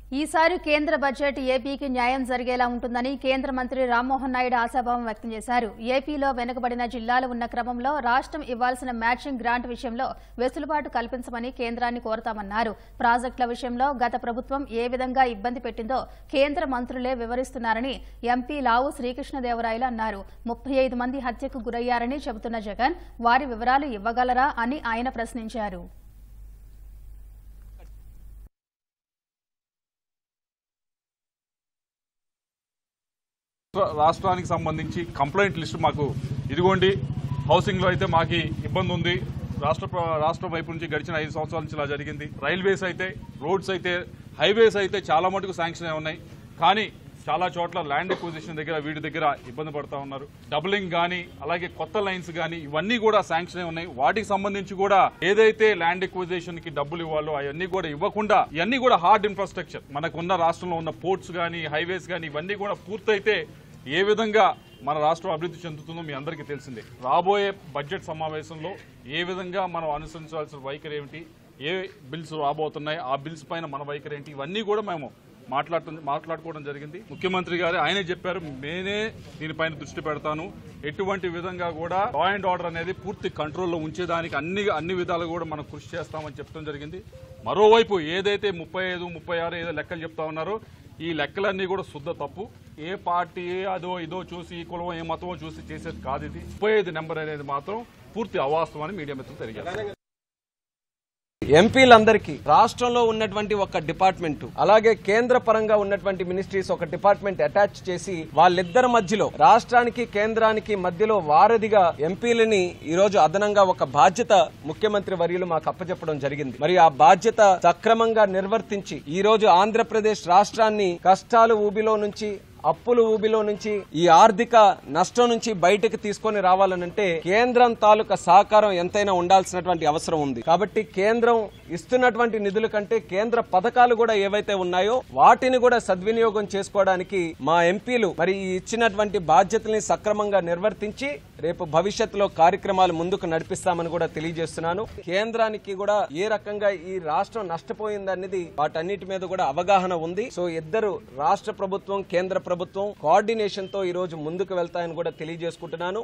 ఈసారి కేంద్ర బడ్జెట్ ఏపీకి న్యాయం జరిగేలా ఉంటుందని కేంద్ర మంత్రి రామ్మోహన్ నాయుడు ఆశాభావం వ్యక్తం చేశారు. ఏపీలో వెనుకబడిన జిల్లాలు ఉన్న క్రమంలో రాష్ట్రం ఇవ్వాల్సిన మ్యాచింగ్ గ్రాంట్ విషయంలో వెసులుబాటు కల్పించమని కేంద్రాన్ని కోరతామన్నారు. ప్రాజెక్టుల విషయంలో గత ప్రభుత్వం ఏ విధంగా ఇబ్బంది పెట్టిందో కేంద్ర మంత్రులే వివరిస్తున్నారని ఎంపీ లావు శ్రీకృష్ణదేవరాయలు అన్నారు. 35 మంది హత్యకు గురయ్యారని చెబుతున్న జగన్ వారి వివరాలు ఇవ్వగలరా అని ఆయన ప్రశ్నించారు. రాష్ట్రానికి సంబంధించి కంప్లైంట్ లిస్టు మాకు ఇదిగోండి. హౌసింగ్ లో అయితే మాకు ఇబ్బంది ఉంది. రాష్ట్ర వైపు నుంచి గడిచిన 5 సంవత్సరాల నుంచి ఇలా జరిగింది. రైల్వేస్ అయితే, రోడ్స్ అయితే, హైవేస్ అయితే చాలా మటుకు శాంక్షన్ అయి ఉన్నాయి. కానీ చాలా చోట్ల ల్యాండ్ ఎక్విజిషన్ దగ్గర వీటి దగ్గర ఇబ్బంది పడతా ఉన్నారు. డబులింగ్ గానీ, అలాగే కొత్త లైన్స్ గానీ ఇవన్నీ కూడా శాంక్షన్ అయి ఉన్నాయి. వాటికి సంబంధించి కూడా ఏదైతే ల్యాండ్ ఎక్విజిషన్ కి డబ్బులు ఇవ్వాలో అవన్నీ కూడా ఇవ్వకుండా ఇవన్నీ కూడా హార్డ్ ఇన్ఫ్రాస్ట్రక్చర్ మనకున్న రాష్ట్రంలో ఉన్న పోర్ట్స్ గానీ, హైవేస్ గానీ ఇవన్నీ కూడా పూర్తయితే ఏ విధంగా మన రాష్ట్రం అభివృద్ధి చెందుతుందో మీ అందరికీ తెలిసిందే. రాబోయే బడ్జెట్ సమావేశంలో ఏ విధంగా మనం అనుసరించాల్సిన వైఖరి ఏమిటి, ఏ బిల్స్ రాబోతున్నాయి, ఆ బిల్స్ పైన మన వైఖరి ఏంటి, ఇవన్నీ కూడా మేము మాట్లాడుకోవడం జరిగింది. ముఖ్యమంత్రి గారు ఆయనే చెప్పారు, నేనే దీనిపైన దృష్టి పెడతాను. ఎటువంటి విధంగా కూడా లా అండ్ ఆర్డర్ అనేది పూర్తి కంట్రోల్లో ఉంచేదానికి అన్ని విధాలు కూడా మనం కృషి చేస్తామని చెప్పడం జరిగింది. మరోవైపు ఏదైతే 35, 36 ఏదో లెక్కలు చెప్తా ఉన్నారో ఈ లెక్కలన్నీ కూడా శుద్ధ తప్పు. ఏ పార్టీ అదో ఇదో చూసి, ఈ కులం ఏ మతమో చూసి చేసేది కాదు. ఇది 35 నెంబర్ అనేది మాత్రం పూర్తి అవాస్తవం అని మీడియా మిత్రులు తెలియజేస్తారు. ఎంపీలందరికీ రాష్ట్రంలో ఉన్నటువంటి ఒక డిపార్ట్మెంట్, అలాగే కేంద్ర పరంగా ఉన్నటువంటి మినిస్ట్రీస్ ఒక డిపార్ట్మెంట్ అటాచ్ చేసి వాళ్ళిద్దరి మధ్యలో, రాష్ట్రానికి కేంద్రానికి మధ్యలో వారధిగా ఎంపీలని ఈ రోజు అదనంగా ఒక బాధ్యత ముఖ్యమంత్రి వర్యులు మాకు అప్పచెప్పడం జరిగింది. మరి ఆ బాధ్యత సక్రమంగా నిర్వర్తించి ఈ రోజు ఆంధ్రప్రదేశ్ రాష్ట్రాన్ని కష్టాలు ఊబిలో నుంచి, అప్పుల ఊబిలో నుంచి, ఈ ఆర్థిక నష్టం నుంచి బయటకు తీసుకొని రావాలనంటే కేంద్రం తాలూకా సహకారం ఎంతైనా ఉండాల్సినటువంటి అవసరం ఉంది. కాబట్టి కేంద్రం ఇస్తున్నటువంటి నిధుల కంటే కేంద్ర పథకాలు కూడా ఏవైతే ఉన్నాయో వాటిని కూడా సద్వినియోగం చేసుకోవడానికి మా ఎంపీలు మరి ఇచ్చినటువంటి బాధ్యతల్ని సక్రమంగా నిర్వర్తించి రేపు భవిష్యత్తులో కార్యక్రమాలు ముందుకు నడిపిస్తామని కూడా తెలియజేస్తున్నాను. కేంద్రానికి కూడా ఏ రకంగా ఈ రాష్ట్రం నష్టపోయిందనేది వాటన్నిటి మీద కూడా అవగాహన ఉంది. సో ఇద్దరు రాష్ట్ర ప్రభుత్వం, కేంద్ర ప్రభుత్వం కోఆర్డినేషన్ తో ఈ రోజు ముందుకు వెళ్తాయని కూడా తెలియజేసుకుంటున్నాను.